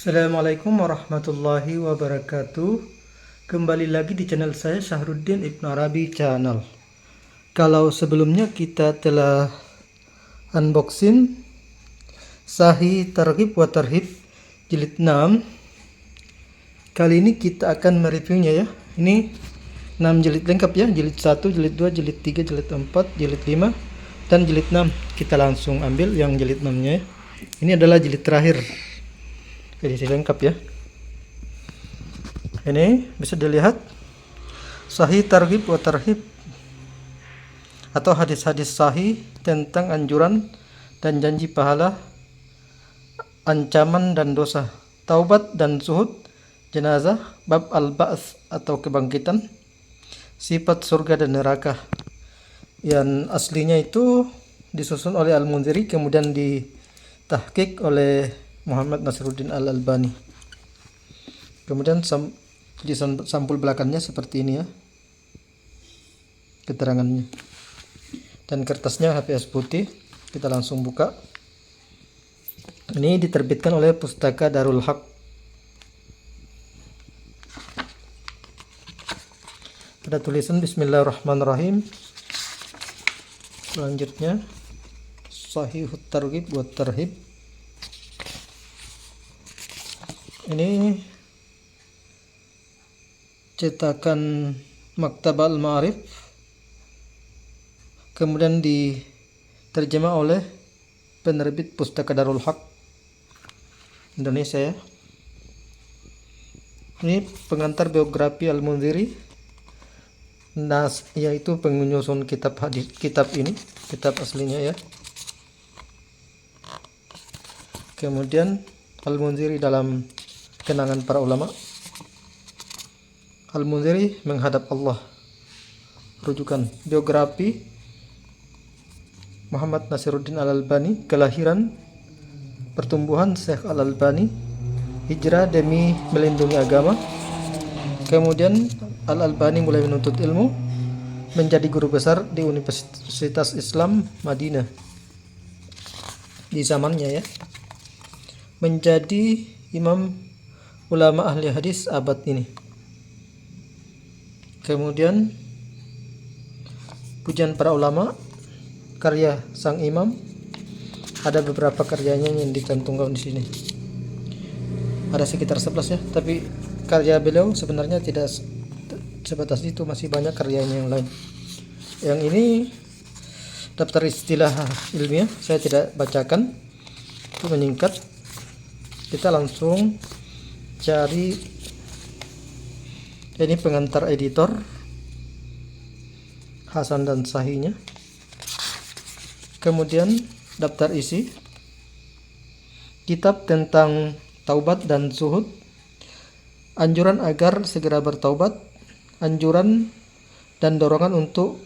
Assalamualaikum warahmatullahi wabarakatuh. Kembali lagi di channel saya, Syahruddin Ibnu Arabi Channel. Kalau sebelumnya kita telah unboxing Sahih Targhib wa Tarhib jilid 6, kali ini kita akan mereviewnya ya. Ini 6 jilid lengkap ya, jilid 1, jilid 2, jilid 3, jilid 4, jilid 5, dan jilid 6. Kita langsung ambil yang jilid 6 nya ya. Ini adalah jilid terakhir, edisi lengkap ya. Ini bisa dilihat Sahih Targhib wa Tarhib atau hadis-hadis sahih tentang anjuran dan janji pahala, ancaman dan dosa, taubat dan zuhud, jenazah, bab al-ba'ts atau kebangkitan, sifat surga dan neraka. Yang aslinya itu disusun oleh Al-Munziri, kemudian ditahqiq oleh Muhammad Nasiruddin Al-Albani. Kemudian di sampul belakangnya seperti ini ya, keterangannya. Dan kertasnya HPS putih. Kita langsung buka. Ini diterbitkan oleh Pustaka Darul Haq. Ada tulisan Bismillahirrahmanirrahim. Selanjutnya Sahihut Targhib wa Tarhib. Ini cetakan Maktab Al-Ma'arif, kemudian diterjemah oleh penerbit Pustaka Darul Haq Indonesia ya. Ini pengantar biografi Al-Munziri, yaitu penyusun kitab ini, kitab aslinya ya. Kemudian Al-Munziri dalam kenangan para ulama. Al-Munziri menghadap Allah. Rujukan biografi Muhammad Nasiruddin Al-Albani, kelahiran, pertumbuhan Syekh Al-Albani, hijrah demi melindungi agama. Kemudian Al-Albani mulai menuntut ilmu, menjadi guru besar di Universitas Islam Madinah di zamannya ya, menjadi imam ulama ahli hadis abad ini. Kemudian pujian para ulama, karya sang imam, ada beberapa karyanya yang dicantumkan di sini. Ada sekitar 11 ya, tapi karya beliau sebenarnya tidak sebatas itu, masih banyak karyanya yang lain. Yang ini daftar istilah ilmiah, saya tidak bacakan, itu menyingkat. Kita langsung cari. Ini pengantar editor, Hasan dan Sahihnya. Kemudian daftar isi, kitab tentang taubat dan zuhud, anjuran agar segera bertaubat, anjuran dan dorongan untuk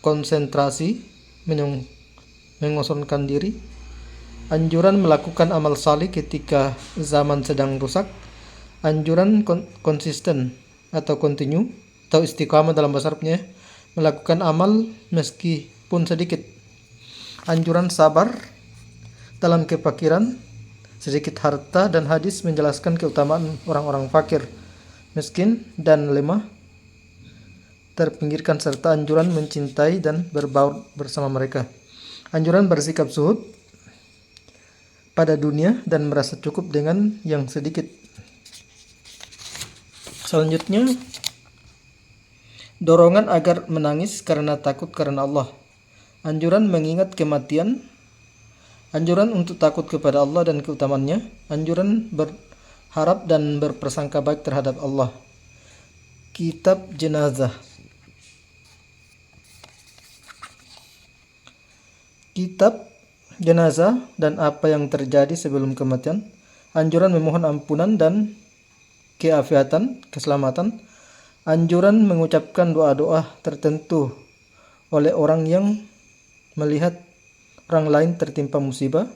konsentrasi, mengosongkan diri, anjuran melakukan amal salih ketika zaman sedang rusak, anjuran konsisten atau continue atau istiqamah dalam bahasa Arabnya, melakukan amal meskipun sedikit, anjuran sabar dalam kefakiran, sedikit harta, dan hadis menjelaskan keutamaan orang-orang fakir, miskin, dan lemah, terpinggirkan, serta anjuran mencintai dan berbaur bersama mereka, anjuran bersikap zuhud pada dunia dan merasa cukup dengan yang sedikit. Selanjutnya, dorongan agar menangis karena takut karena Allah, anjuran mengingat kematian, anjuran untuk takut kepada Allah dan keutamaannya, anjuran berharap dan berprasangka baik terhadap Allah, kitab jenazah, kitab jenazah dan apa yang terjadi sebelum kematian, anjuran memohon ampunan dan keafiatan, keselamatan, anjuran mengucapkan doa-doa tertentu oleh orang yang melihat orang lain tertimpa musibah,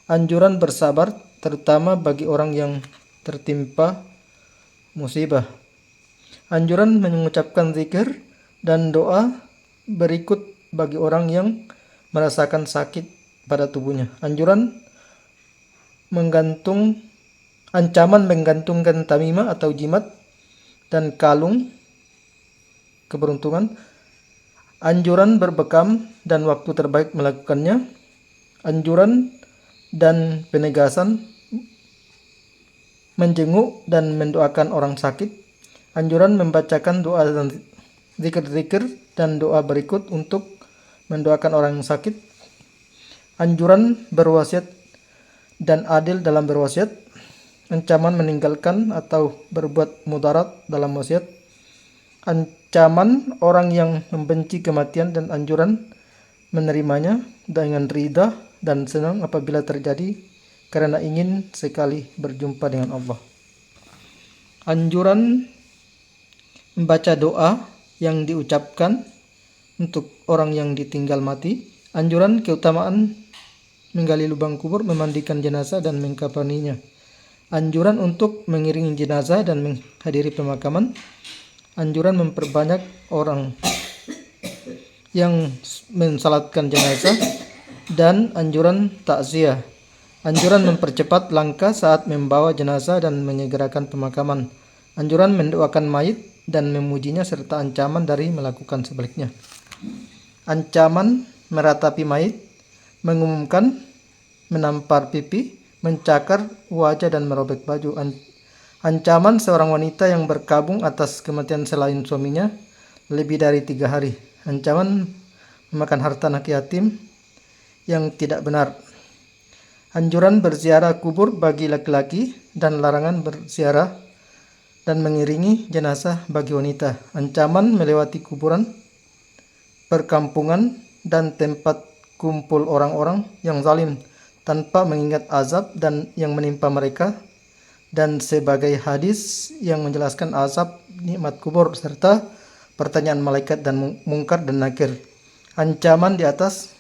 anjuran bersabar terutama bagi orang yang tertimpa musibah, anjuran mengucapkan zikir dan doa berikut bagi orang yang merasakan sakit pada tubuhnya, anjuran menggantung ancaman menggantungkan tamimah atau jimat dan kalung keberuntungan, anjuran berbekam dan waktu terbaik melakukannya, anjuran dan penegasan menjenguk dan mendoakan orang sakit, anjuran membacakan doa dan zikir-zikir dan doa berikut untuk mendoakan orang yang sakit, anjuran berwasiat dan adil dalam berwasiat, ancaman meninggalkan atau berbuat mudarat dalam wasiat, ancaman orang yang membenci kematian dan anjuran menerimanya dengan ridha dan senang apabila terjadi karena ingin sekali berjumpa dengan Allah. Anjuran membaca doa yang diucapkan untuk orang yang ditinggal mati, anjuran keutamaan menggali lubang kubur, memandikan jenazah dan mengkafaninya, anjuran untuk mengiringi jenazah dan menghadiri pemakaman, anjuran memperbanyak orang yang mensalatkan jenazah, dan anjuran takziah, anjuran mempercepat langkah saat membawa jenazah dan menyegerakan pemakaman, anjuran mendoakan mayit dan memujinya, serta ancaman dari melakukan sebaliknya. Ancaman meratapi mayit, mengumumkan, menampar pipi, mencakar wajah dan merobek baju. Ancaman seorang wanita yang berkabung atas kematian selain suaminya lebih dari 3 hari. Ancaman memakan harta anak yatim yang tidak benar. Anjuran berziarah kubur bagi laki-laki dan larangan berziarah dan mengiringi jenazah bagi wanita. Ancaman melewati kuburan, perkampungan, dan tempat kumpul orang-orang yang zalim tanpa mengingat azab dan yang menimpa mereka, dan sebagai hadis yang menjelaskan azab nikmat kubur serta pertanyaan malaikat dan mungkar dan nakir. Ancaman di atas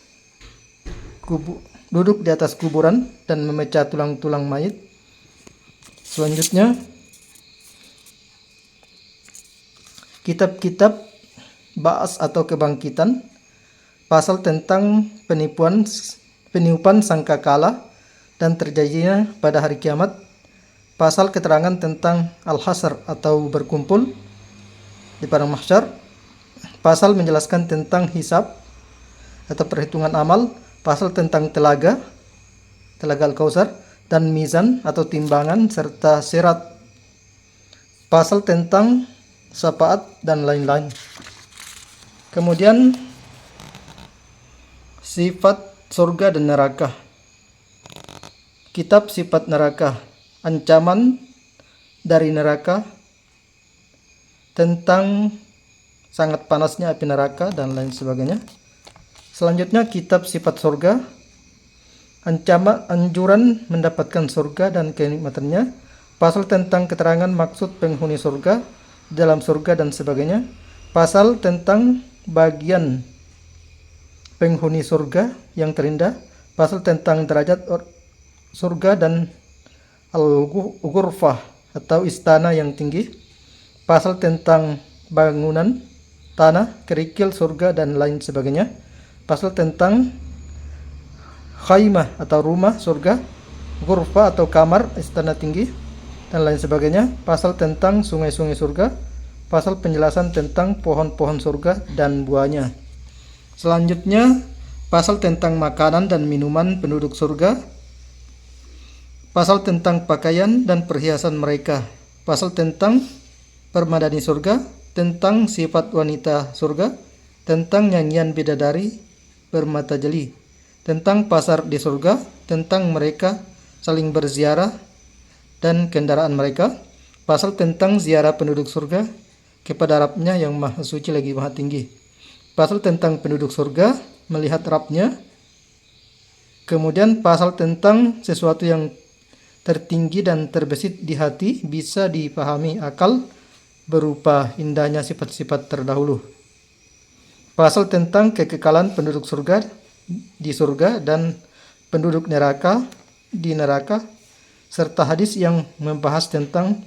duduk di atas kuburan dan memecah tulang-tulang mayit. Selanjutnya, kitab-kitab ba'as atau kebangkitan, pasal tentang peniupan sangkakala dan terjadinya pada hari kiamat, pasal keterangan tentang al-hasr atau berkumpul di padang mahsyar, pasal menjelaskan tentang hisab atau perhitungan amal, pasal tentang telaga Al-Kautsar, dan mizan atau timbangan serta sirat, pasal tentang syafaat dan lain-lain. Kemudian sifat surga dan neraka. Kitab sifat neraka, ancaman dari neraka, tentang sangat panasnya api neraka dan lain sebagainya. Selanjutnya kitab sifat surga, anjuran mendapatkan surga dan kenikmatannya, pasal tentang keterangan maksud penghuni surga, dalam surga dan sebagainya, pasal tentang bagian penghuni surga yang terindah, pasal tentang derajat surga dan al-ghurfah atau istana yang tinggi, pasal tentang bangunan, tanah, kerikil surga dan lain sebagainya, pasal tentang khaymah atau rumah surga, ghurfah atau kamar istana tinggi dan lain sebagainya, pasal tentang sungai-sungai surga, pasal penjelasan tentang pohon-pohon surga dan buahnya. Selanjutnya, pasal tentang makanan dan minuman penduduk surga, pasal tentang pakaian dan perhiasan mereka, pasal tentang permadani surga, tentang sifat wanita surga, tentang nyanyian bidadari bermata jeli, tentang pasar di surga, tentang mereka saling berziarah dan kendaraan mereka, pasal tentang ziarah penduduk surga kepada Rabbnya yang maha suci lagi maha tinggi, pasal tentang penduduk surga melihat Rabbnya, kemudian pasal tentang sesuatu yang tertinggi dan terbesit di hati bisa dipahami akal berupa indahnya sifat-sifat terdahulu, pasal tentang kekekalan penduduk surga di surga dan penduduk neraka di neraka, serta hadis yang membahas tentang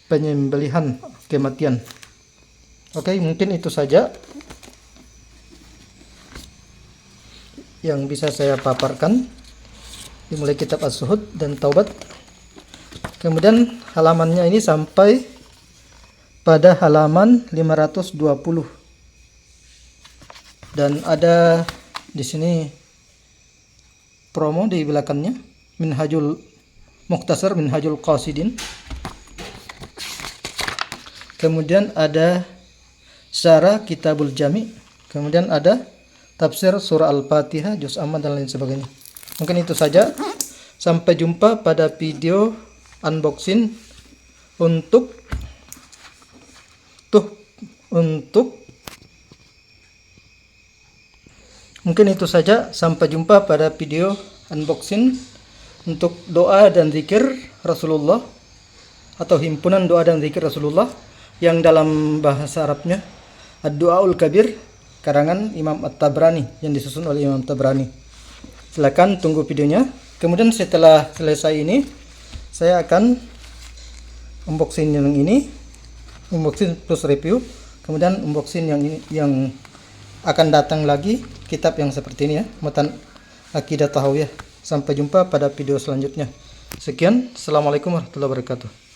penyembelihan kematian. Oke, mungkin itu saja yang bisa saya paparkan dimulai kitab As-Zuhud dan Taubat. Kemudian halamannya ini sampai pada halaman 520. Dan ada di sini promo di belakangnya, Mukhtasar Minhajul Qasidin. Kemudian ada Syarah Kitabul Jami. Kemudian ada tafsir surah Al-Fatihah, juz amma dan lain sebagainya. Mungkin itu saja. Sampai jumpa pada video unboxing untuk Mungkin itu saja. Sampai jumpa pada video unboxing untuk doa dan zikir Rasulullah atau himpunan doa dan zikir Rasulullah yang dalam bahasa Arabnya Ad-Du'aul Kabir karangan Imam At-Tabrani, yang disusun oleh Imam Tabrani. Silakan tunggu videonya. Kemudian setelah selesai ini saya akan unboxing yang ini, unboxing plus review. Kemudian unboxing yang ini, yang akan datang lagi kitab yang seperti ini ya, Matan Aqidah Tahawiyah. Sampai jumpa pada video selanjutnya. Sekian, assalamualaikum warahmatullahi wabarakatuh.